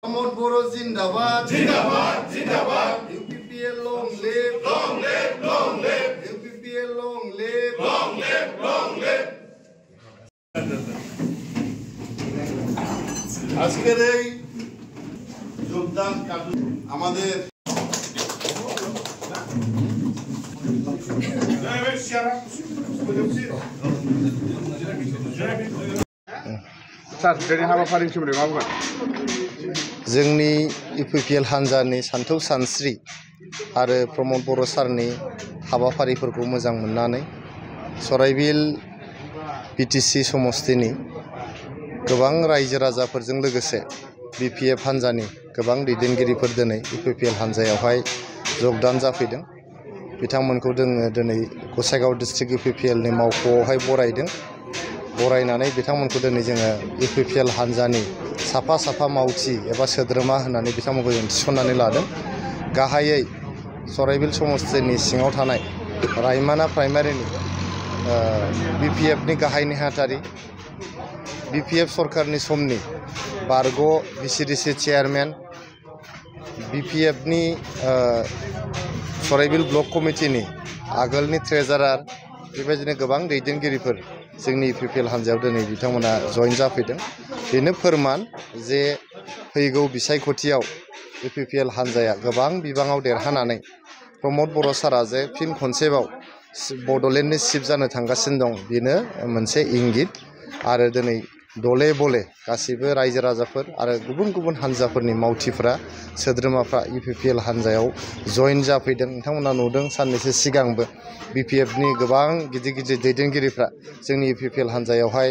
Pramod Boro Zindabad, Zindabad, Zindabad. UPPL long live, long live, long live. UPPL long live, long live, long live. আজকের এই যোগদান আমাদের जोंनि UPPL हान्जानि सान्थौ सानस्रि आरो प्रमद बर' सारनि हाबाफारिफोरखौ मोजां मोननानै सराइबिल BTC समस्तिनि गोबां रायजो राजाफोरजों लोगोसे BPF हान्जानि गोबां दैदेनगिरिफोर दिनै UPPL हान्जायावहाय जगदान जाफैदों। बिथांमोनखौ जोङो दिनै गसाइगाव डिस्ट्रिक्ट UPPL नि मावख'आवहाय बरायदों। बरायनानै बिथांमोनखौ दिनै जोङो UPPL हान्जानि साफा साफा मावथि एबा सोद्रोमा होननानै बिथांमोनखौ जों थिसननानै लादों। गाहायै सराइबिल समस्तिनि सिङाव थानाय रायमाना प्राइमारिनि BPF नि गाहाय नेहाथारि BPF सरकारनि समनि बारग' VCDC चेयारमेन BPF नि सराइबिल ब्लक कमिटिनि आगोलनि ट्रेजारार बेबायदिनो गोबां दैदेनगिरिफोर जोंनि UPPL हान्जायाव दिनै बिथांमोना जइन जाफैदों। बेनो फोरमान जे फैगौ बिसायख'थियाव UPPL हान्जाया गोबां बिबाङाव देरहानानै प्रमद बर' सारा जे फिन खनसेबाव बड'लेण्डनि चिफ जानो थांगासिनो दं बेनो मोनसे इंगित आरो दिनै दले बले गासिबो रायजो राजाफोर आरो गुबुन गुबुन हान्जाफोरनि मावथिफोरा सोद्रोमाफ्रा UPPL हान्जायाव जइन जाफैदों। नोंथांमोना नुदों साननैसो सिगांबो BPF नि गोबां गिदिर गिदिर दैदेनगिरिफ्रा जोंनि UPPL हान्जायावहाय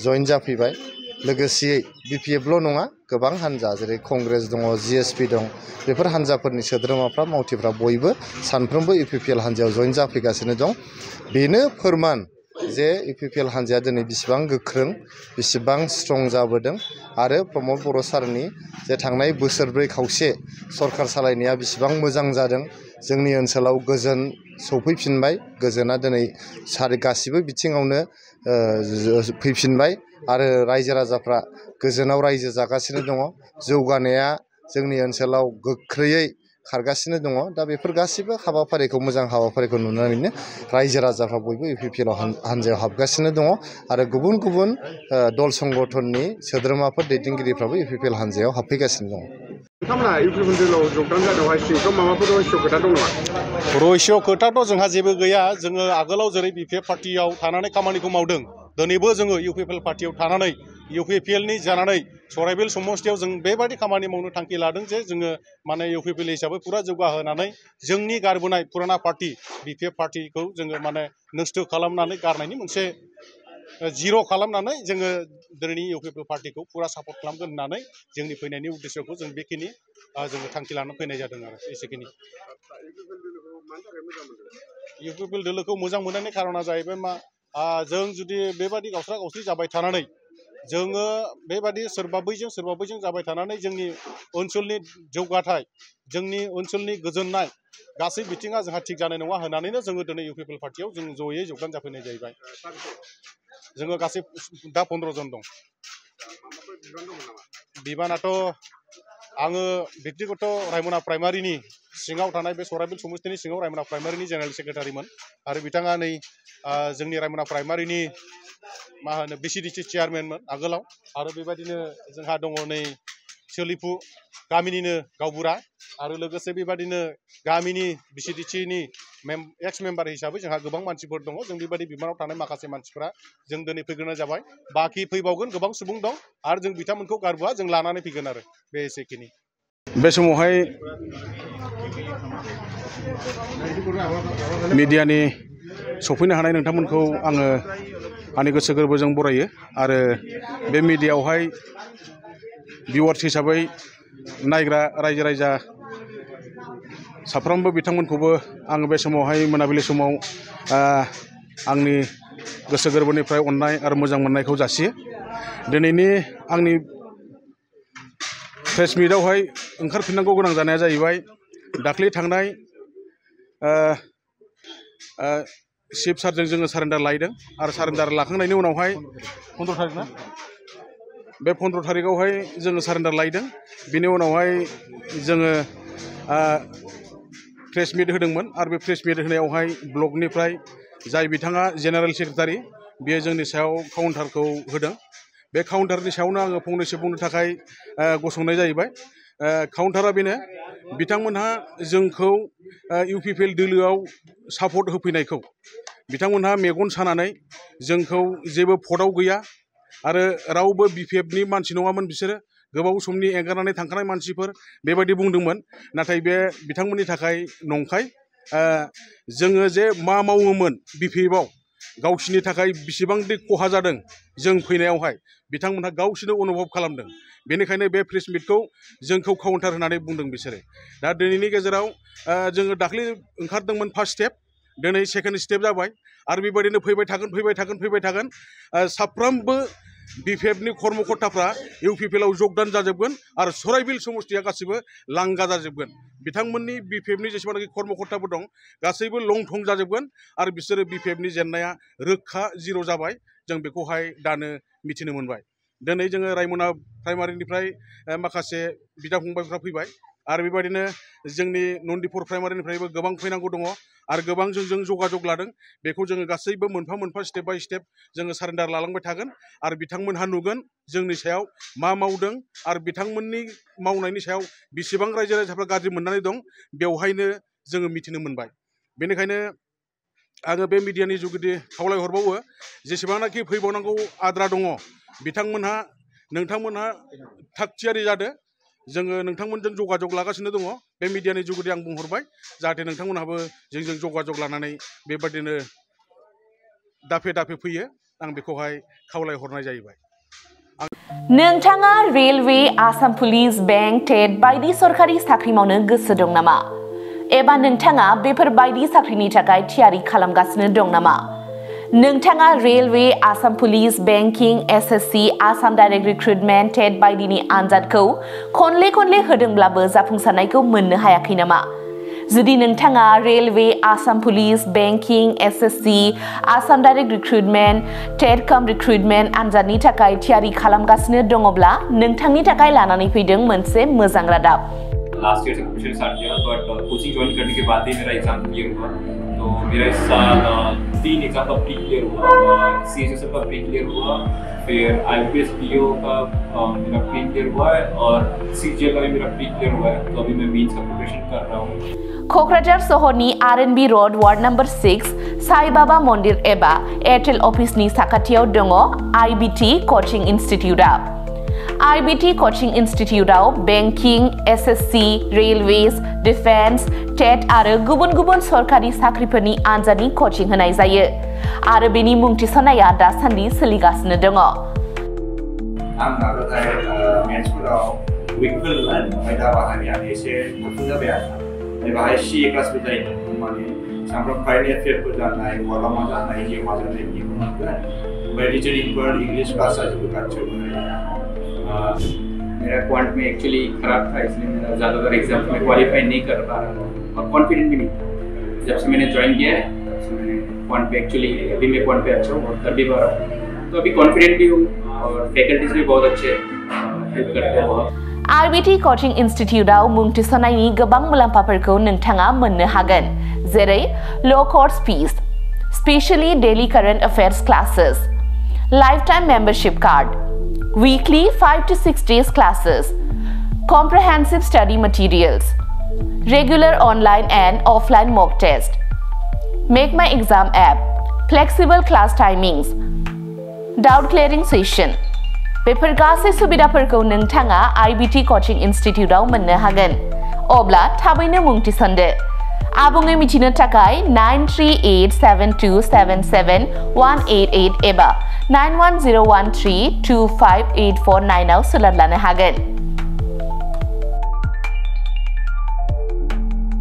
जइन जाफैबाय। लोगोसेयै BPFल' नङा गोबां हान्जा जेरै कंग्रेस दङ GSP दं बेफोर हान्जाफोरनि सोद्रोमाफ्रा मावथिफ्रा बयबो सानफ्रोमबो UPPL हान्जायाव जइन जाफैगासिनो दं। बेनो फोरमान जे UPPL हान्जाया दिनै बिसिबां गोख्रों बिसिबां स्ट्रं जाबोदों आरो प्रमद बर' सारनि जे थांनाय बोसोरब्रै खावसे सरकार सालायनाया बिसिबां मोजां जादों। जोंनि ओनसोलाव गोजोन सौफैफिनबाय। गोजोना दिनै गासिबो बिथिङावनो फैफिनबाय आरो रायजो राजाफ्रा गोजोनाव रायजो जागासिनो दङ। जौगानाया जोंनि ओनसोलाव गोख्रैयै खारगासिनो दङ। दा बेफोर गासिबो हाबाफारिखौ मोजां हाबाफारिखौ नुनानैनो रायजो राजाफ्रा बयबो UPPL हान्जायाव हाबगासिनो दङ आरो गुबुन गुबुन दल संगठननि सोद्रोमाफोर दैदेनगिरिफ्राबो UPPL हान्जायाव हाबफैगासिनो दङ। नोंथांमोना UPPL हान्जायाव जगदान जानायावहाय सिङाव माबाफोर रहस्य खोथा दं नामा? रहस्य खोथाथ' जोंहा जेबो गैया। जोङो आगोलाव जेरै BPF पार्टियाव थानानै खामानिखौ मावदों दिनैबो जोङो UPPL पार्टियाव थानानै UPPL नि जानानै सराइबिल समस्तियाव जों बेबायदि खामानि मावनो थांखि लादों जे जोङो माने UPPL हिसाबै पुरा जौगाहोनानै जोंनि गारबोनाय पुराना पार्टि BPF पार्टिखौ जोङो माने नस्थ' खालामनानै गारनायनि मोनसे जिर' खालामनानै जोङो दिनैनि UPPL पार्टिखौ पुरा सापर्ट खालामगोन होननानै जोंनि फैनायनि उद्देश्यखौ जों बेखिनि जोङो थांखि लानानै फैनाय जादों आरो एसेखिनि। UPPL दोलोखौ मोजां मोननायनि खारना जाहैबाय मा जों जुदि बेबादि गावस्रा गावस्रि जाबाय थानानै जोङो बेबादि सोरबा बैजों जाबाय थानानै जोंनि ओनसोलनि जौगाथाय जोंनि ओनसोलनि गोजोननाय गासै बिथिङा जोंहा थिग जानाय नङा होननानैनो जोङो दिनै UPPL पार्टियाव जों जयै जगदान जाफैनाय जाहैबाय। जोङो गासै दा 15 जन दं। बिबानाथ' आङो व्यक्तिगत रायमना प्राइमारिनि सिङाव थानाय बे सराइबिल समस्तिनि सिङाव रायमना प्राइमारिनि जेनेरेल सेक्रेटारिमोन आरो बिथाङा नै जोंनि रायमना प्राइमारिनि मा होनो VCDC चेयारमेनमोन आगोलाव आरो बेबायदिनो जोंहा दङ नै सोलिफु गामिनिनो गावबुरा आरो लोगोसे बेबायदिनो गामिनि VCDC नि एक्स मेम्बार हिसाबै जोंहा गोबां मानसिफोर दङ। जों बेबायदि बिबानाव थानाय माखासे मानसिफोरा जों दिनै फैग्रोनाय जाबाय। बाखि फैबावगोन गोबां सुबुं दं आरो जों बिथांमोनखौ गारबोआ जों लानानै फैगोन आरो बे एसेखिनि। बे समावहाय मिडियानि सफैनो हानाय नोंथांमोनखौ आङो आंनि गोसो गोरबोजों बरायो आरो बे मिडियायावहाय भिउवार्स हिसाबै नायग्रा रायजो राजा साफ्रोमबो बिथांमोनखौबो आङो बे समावहाय मोनाबिलि समाव आंनि गोसो गोरबोनिफ्राय अननाय आरो मोजां मोननायखौ जासियो। दिनैनि आंनि प्रेस मिटआवहाय ओंखारफिननांगौ गोनां जानाया जाहैबाय दाख्लै थांनाय चिफ सारजों जोङो सारेन्डार लायदों आरो सारेन्डार लाखांनायनि उनावहाय 15 थारिख ना बे 15 थारिखआवहाय जोङो सारेन्डार लायदों बिनि उनावहाय जोङो प्रेस मिट होदोंमोन आरो बे प्रेस मिट होनायावहाय ब्लकनिफ्राय जाय बिथाङा जेनेरेल सेक्रेटारि बियो जोंनि सायाव काउन्टारखौ होदों बे काउन्टारनि सायावनो आङो फंनैसो बुंनो थाखाय गसंनाय जाहैबाय काउन्टारा बेनो बिथांमोनहा जोंखौ इउपिपिएल दोलोआव सापर्ट होफैनायखौ बिथांमोनहा मेगन सानानै जोंखौ जेबो भटआव गैया आरो रावबो बिपिएफनि मानसि नङामोन बिसोरो गोबाव समनि एंगारनानै थांखानाय मानसिफोर बेबायदि बुंदोंमोन नाथाय बे बिथांमोननि थाखाय नंखाय जोङो जे मा मावोमोन बिपिएफआव गावसिनि थाखाय बेसेबांदि खहा जादों जों फैनायावहाय बिथांमोनहा गावसोरनो अनुभब खालामदों बेनिखायनो बे प्रेस मिटखौ जोंखौ काउन्टार होनानै बुंदों बिसोरो दा दिनैनि गेजेराव जोङो दाख्लै ओंखारदोंमोन फार्स्ट स्टेप दिनै सेकेन्ड स्टेप जाबाय आरो बेबायदिनो फैबाय थागोन साफ्रोमबो बिपिएफनि कर्मकर्ताफ्रा इउपिपिएलआव जगदान जाजोबगोन आरो सराइबिल समष्टिया गासैबो लांगा जाजोबगोन बिथांमोननि बिपिएफनि जेसेबांनाखि कर्मकर्ताफोर दं गासैबो लं थं जाजोबगोन आरो बिसोरो बिपिएफनि जेननाया रोखा जिर' जाबाय जों बेखौहाय दानो मिथिनो मोनबाय दिनै जोङो रायमना प्राइमारिनिफ्राय माखासे बिदा फंबायफ्रा फैबाय आरो बेबायदिनो जोंनि नन्दिपुर प्राइमारिनिफ्रायबो गोबां फैनांगौ दङ आरो गोबां जों जगाजग लादों बेखौ जोङो गासैबो मोनफा स्टेप बाय स्टेप जोङो सारेन्डार लालांबाय थागोन आरो बिथांमोनहा नुगोन जोंनि सायाव मा मावदों आरो बिथांमोननि मावनायनि सायाव बेसेबां रायजो राजाफ्रा गाज्रि मोननानै दं बेवहायनो जोङो मिथिनो मोनबाय बेनिखायनो आङो बे मिडियानि जुगिदि खावलायहरबावो जेसेबांनाखि फैबावनांगौ आद्रा दङ नोंथांमोनहा थागथियारि जादो जोङो नोंथांमोनजों जगाजग लागासिनो दङ बे मिडियानि जुगिदि आं बुंहरबाय जाहाथे नोंथांमोनहाबो जोंजों जगाजग लानानै बेबादिनो दाफे फैयो आं बेखौहाय खावलायहरनाय जाहैबाय नोंथाङा रेलवे आसाम पुलिस बेंक टेट बायदि सरकारि साख्रि मावनो गोसो दं नामा एबा नोंथाङा बेफोर बायदि साख्रिनि थाखाय थियारि खालामगासिनो दं नामा नोंथाङा railway Assam police banking SSC Assam direct recruitment TET बायदिनि आनजादखौ खनले होदोंब्लाबो जाफुंसारनायखौ मोननो हायाखै नामा जुदि नोंथाङा railway Assam police banking SSC Assam direct recruitment TET cum recruitment आनजादनि थाखाय थियारि खालामगासिनो दङब्ला नोंथांनि थाखाय लानानै फैदों मोनसे मोजां रादाब लास्ट ईयर से प्रिपरेशन स्टार्ट किया बट कोचिंग ज्वाइन करने के बाद ही मेरा एग्जाम क्लियर हुआ तो मेरा इस साल 3 एग्जाम का प्री क्लियर हुआ सीएचएसएल का प्री क्लियर हुआ फिर आईपीएस पीओ का मेरा प्री क्लियर हुआ है और सीजीएल का भी मेरा प्री क्लियर हुआ है तो अभी मैं मेंस का प्रिपरेशन कर रहा हूँ क'क्राझार सहरनि RNB road ward number 6 Sai Baba Mandir एबा एयारटेल अफिसनि साखाथियाव दङ आईबीटी कोचिं इन्स्टिट्यूटआ आईबीटी कोचिं इन्स्टिट्यूटआव banking SSC railways defence TET आरो गुबुन सरकारि साख्रिफोरनि आनजादनि कोचिं होनाय जायो आरो बेनि मुं थिसननाया दासान्दि सोलिगासिनो दङ आं नाजानाय मेथ्सफोराव उइकफोर आयदा बाहायनाया एसे गुसुं जाबाय आरो बाहाय सीए क्लासबो जायो माने सामफ्राम कारेन्ट एफेयारफोर जानाय बहाबा मा जानाय जिउ मा जानाय बिदिखौ मोनगोन ओमफ्राय रिजनिंफोर इंग्लिश क्लास जाजोबो गासैबो मेरा क्वांट में एक्चुअली खराब था इसलिए मेरा ज़्यादातर एग्जाम में क्वालिफाई नहीं कर पा रहा था और कॉन्फिडेंट भी नहीं जब से मैंने ज्वाइन किया है तब से मैंने क्वांट पे एक्चुअली अभी मैं क्वांट पे अच्छा हूँ और कर भी पा रहा हूँ तो अभी कॉन्फिडेंट भी हूँ और फैकल्टीज भी बहुत अच्छे हेल्प करते हैं बहुत आईबीटी कोचिं इन्स्टिट्यूटआव मुं थिसननायनि गोबां मुलाम्फाफोरखौ नोंथाङा मोननो हागोन जेरै लो course fees specially daily current affairs classes lifetime membership card weekly 5 to 6 days classes, comprehensive study materials, regular online and offline mock test, Make My Exam app, flexible class timings, doubt clearing session. बेफोर गासै सुबिदाफोरखौ नोंथाङा IBT coaching इन्स्टिट्यूटआव मोननो हागोन अब्ला थाबैनो मुं थिसनदो आबुङै मिथिनो थाखाय 9387277188 एबा 9101325849 आव सोलाद लानो हागोन।